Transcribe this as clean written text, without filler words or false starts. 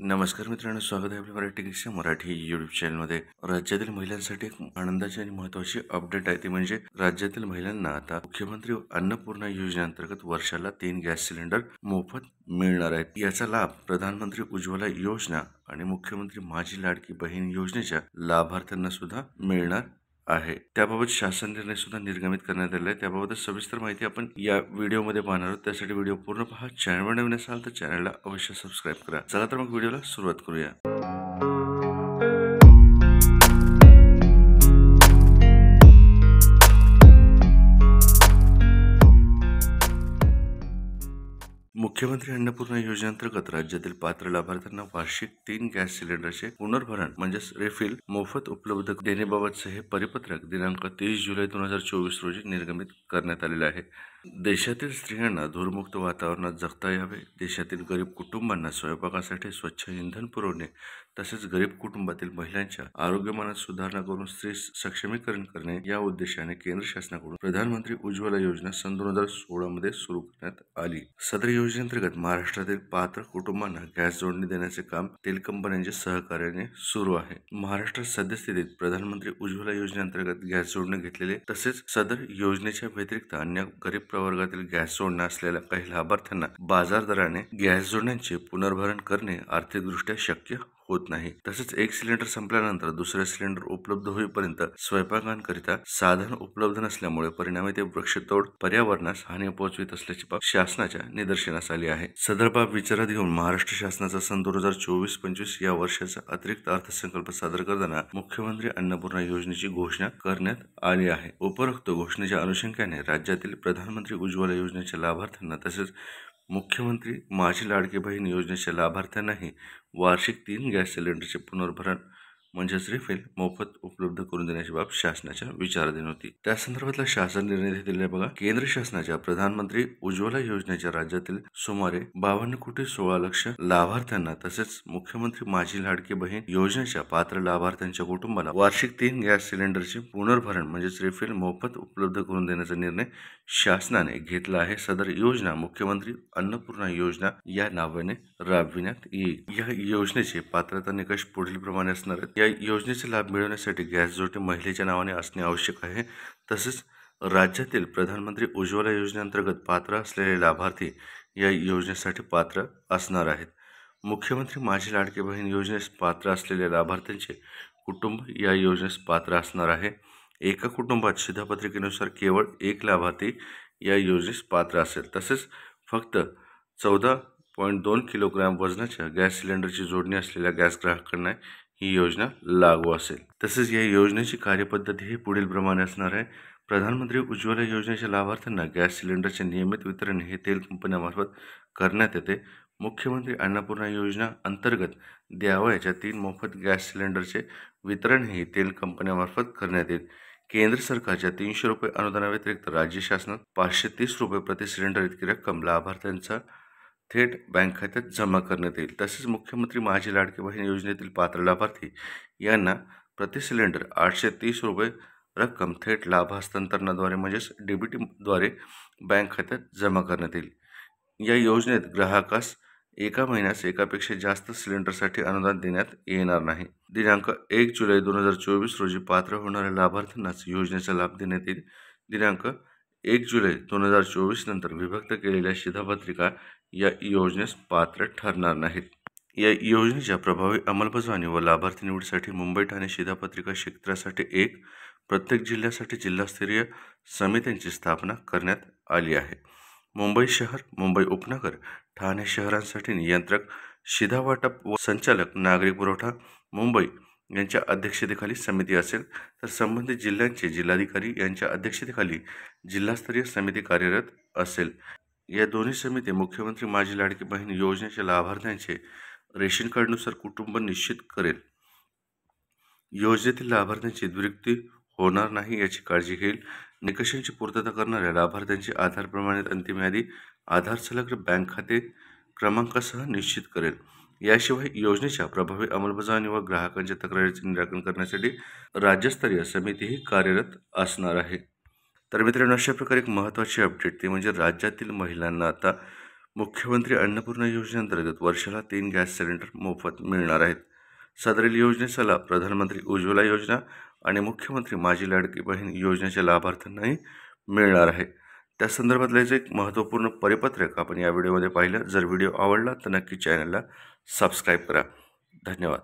नमस्कार मित्रांनो, स्वागत आहे आपल्या मराठी किस्सा मराठी यूट्यूब चॅनलमध्ये। राज्यातील महिलांसाठी एक आनंदाची आणि महत्त्वाची अपडेट आहे, ती म्हणजे राज्यातील महिलांना आता मुख्यमंत्री अन्नपूर्णा योजनेअंतर्गत वर्षाला 3 गॅस सिलेंडर मोफत मिळणार आहेत। याचा लाभ प्रधानमंत्री उज्ज्वला योजना आणि मुख्यमंत्री माझी लाडकी बहीण योजनेच्या लाभार्थ्यांना सुद्धा मिळणार आहे। त्याबाबत शासन निर्णय सुद्धा निर्गमित करण्यात आला आहे। त्याबाबत सविस्तर माहिती आपण या व्हिडिओमध्ये पाहणार आहोत। त्यासाठी व्हिडिओ पूर्ण पहा। चॅनलवर नवीन असाल तर चॅनलला अवश्य सबस्क्राईब करा। चला तर मग व्हिडिओला सुरुवात करूया। मुख्यमंत्री अन्नपूर्णा योजनेअंतर्गत राज्यातील पात्र लाभार्थ्यांना वार्षिक 3 गॅस सिलेंडरचे पुनर्भरण म्हणजेच रिफिल मोफत उपलब्ध देण्याबाबतचे हे परिपत्रक दिनांक 30 जुलै 2024 रोजी निर्गमित करण्यात आलेले आहे। देशातील स्त्रियांना धूरमुक्त वातावरणात जगता यावे, देशातील गरीब कुटुंबांना स्वयंपाकासाठी स्वच्छ इंधन पुरवणे, तसेच गरीब कुटुंबातील महिलांच्या आरोग्यमानात सुधारणा करून स्त्री सक्षमीकरण करणे या उद्देशाने केंद्र शासनाकडून प्रधानमंत्री उज्ज्वला योजना सन 2016 मध्ये सुरू करण्यात आली। सदर योजनेअंतर्गत महाराष्ट्रातील पात्र कुटुंबांना गॅस जोडणी देण्याचे काम तेल कंपन्यांच्या सहकार्याने सुरू आहे। महाराष्ट्रात सद्यस्थितीत प्रधानमंत्री उज्ज्वला योजनेअंतर्गत गॅस जोडणी घेतलेले तसेच सदर योजनेच्या व्यतिरिक्त अन्य गरीब प्रवर्गातील गॅस जोडण्या असलेल्या काही लाभार्थ्यांना बाजार दराने गॅस जोडण्यांचे पुनर्भरण करणे आर्थिकदृष्ट्या शक्य होत नाही। तसेच एक सिलेंडर संपल्यानंतर दुसरे सिलेंडर उपलब्ध होईपर्यंत स्वयंपाकांकरिता साधन उपलब्ध नसल्यामुळे परिणामी ते वृक्षतोड पर्यावरणास हानी पोहोचवित असल्याची बाब शासनाच्या निदर्शनास आली आहे। सदर बाब विचारात घेऊन महाराष्ट्र शासनाचा सन 2024-25 या वर्षाचा अतिरिक्त अर्थसंकल्प सादर करताना मुख्यमंत्री अन्नपूर्णा योजनेची घोषणा करण्यात आली आहे। उपरोक्त घोषणेच्या अनुषंगाने राज्यातील प्रधानमंत्री उज्ज्वला योजनेच्या लाभार्थ्यांना तसेच मुख्यमंत्री माझी लाडकी बहीण योजनेच्या लाभार्थ्यांनाही वार्षिक 3 गॅस सिलेंडरचे पुनर्भरण म्हणजेच रिफिल मोफत उपलब्ध करून देण्याची बाब शासनाच्या विचाराधीन होती। त्या संदर्भातला शासन निर्णय दिलेला बघा। केंद्र शासनाच्या प्रधानमंत्री उज्ज्वला योजनेच्या राज्यातील सुमारे 52,16,00,000 लाभार्थ्यांना तसेच मुख्यमंत्री माझी लाडकी बहीण योजनेच्या पात्र लाभार्थ्यांच्या कुटुंबाला वार्षिक 3 गॅस सिलेंडरचे पुनर्भरण म्हणजेच रिफिल मोफत उपलब्ध करून देण्याचा निर्णय शासनाने घेतला आहे। सदर योजना मुख्यमंत्री अन्नपूर्णा योजना या नावाने राबविण्यात येईल। या योजनेचे पात्रता निकष पुढील प्रमाणे असणार आहेत। या योजनेचा लाभ मिळवण्यासाठी गॅस जोडणी महिलेच्या नावाने असणे आवश्यक आहे। तसेच राज्यातील प्रधानमंत्री उज्ज्वला योजनेअंतर्गत पात्र असलेले लाभार्थी या योजनेसाठी पात्र असणार आहेत। मुख्यमंत्री माझी लाडकी बहीण योजनेस पात्र असलेल्या लाभार्थ्यांचे कुटुंब या योजनेस पात्र असणार आहे। एका कुटुंबात शिधापत्रिकेनुसार केवळ एक लाभार्थी या योजनेस पात्र असेल। तसेच फक्त 14.2 किलोग्रॅम वजनाच्या गॅस सिलेंडरची जोडणी असलेल्या गॅस ग्राहकांना ही योजना लागू असेल। तसेच या योजनेची कार्यपद्धती ही पुढील प्रमाणे असणार आहे। प्रधानमंत्री उज्ज्वला योजनेच्या लाभार्थ्यांना गॅस सिलेंडरचे नियमित वितरण हे तेल कंपन्यांमार्फत करण्यात येते। मुख्यमंत्री अन्नपूर्णा योजना अंतर्गत द्यावयाच्या 3 मोफत गॅस सिलेंडरचे वितरण हे तेल कंपन्यांमार्फत करण्यात येईल। केंद्र सरकारच्या 300 रुपये अनुदानाव्यतिरिक्त राज्य शासनात 530 रुपये प्रति सिलेंडर इतकी रक्कम लाभार्थ्यांचा थेट बँक खात्यात जमा करण्यात येईल। तसेच मुख्यमंत्री माझी लाडकी बहीण योजनेतील पात्र लाभार्थी यांना प्रति सिलेंडर 830 रुपये रक्कम थेट लाभ हस्तांतरणाद्वारे म्हणजेच डीबीटीद्वारे बँक खात्यात जमा करण्यात येईल। या योजनेत ग्राहकास एका महिन्यास एकापेक्षा जास्त सिलेंडरसाठी अनुदान देण्यात येणार नाही। दिनांक 1 जुलै 2024 रोजी पात्र होणाऱ्या लाभार्थ्यांनाच योजनेचा लाभ देण्यात येईल। दिनांक 1 जुलै 2024 नंतर विभक्त केलेल्या शिधापत्रिका या योजनेस पात्र ठरणार नाहीत। या योजनेच्या प्रभावी अंमलबजावणी व लाभार्थी निवडीसाठी मुंबई ठाणे शिधापत्रिका क्षेत्रासाठी एक, प्रत्येक जिल्ह्यासाठी जिल्हास्तरीय समित्यांची स्थापना करण्यात आली आहे। मुंबई शहर, मुंबई उपनगर, ठाणे शहरांसाठी नियंत्रक, शिधावाटप व संचालक, नागरी पुरवठा मुंबई यांच्या अध्यक्षतेखाली समिती असेल, तर संबंधित जिल्ह्यांचे जिल्हाधिकारी यांच्या अध्यक्षतेखाली जिल्हास्तरीय समिती कार्यरत असेल। या दोन्ही समिती मुख्यमंत्री माझी लाडकी बहीण योजनेच्या लाभार्थ्यांचे रेशन कार्डनुसार कुटुंब निश्चित करेल। योजनेतील लाभार्थ्यांची द्विरुक्ती होणार नाही याची काळजी घेईल। निकषांची पूर्तता करणाऱ्या लाभार्थ्यांची आधार प्रमाणित अंतिम यादी आधार संलग्न बँक खाते क्रमांकासह निश्चित करेल। याशिवाय योजनेच्या प्रभावी अंमलबजावणी व ग्राहकांच्या तक्रारीचे निराकरण करण्यासाठी राज्यस्तरीय समितीही कार्यरत असणार आहे। तर मित्रांनो, अशा प्रकारे एक महत्त्वाची अपडेट ती म्हणजे राज्यातील महिलांना आता मुख्यमंत्री अन्नपूर्णा योजनेअंतर्गत वर्षाला 3 गॅस सिलेंडर मोफत मिळणार आहेत. सदरील योजनेचा लाभ प्रधानमंत्री उज्ज्वला योजना आणि मुख्यमंत्री माझी लाडकी बहीण योजनेच्या लाभार्थ्यांनाही मिळणार आहे. त्या संदर्भातलं एक महत्त्वपूर्ण परिपत्रक आपण या व्हिडिओमध्ये पाहिलं. जर व्हिडिओ आवडला तर नक्की चॅनलला सबस्क्राईब करा. धन्यवाद.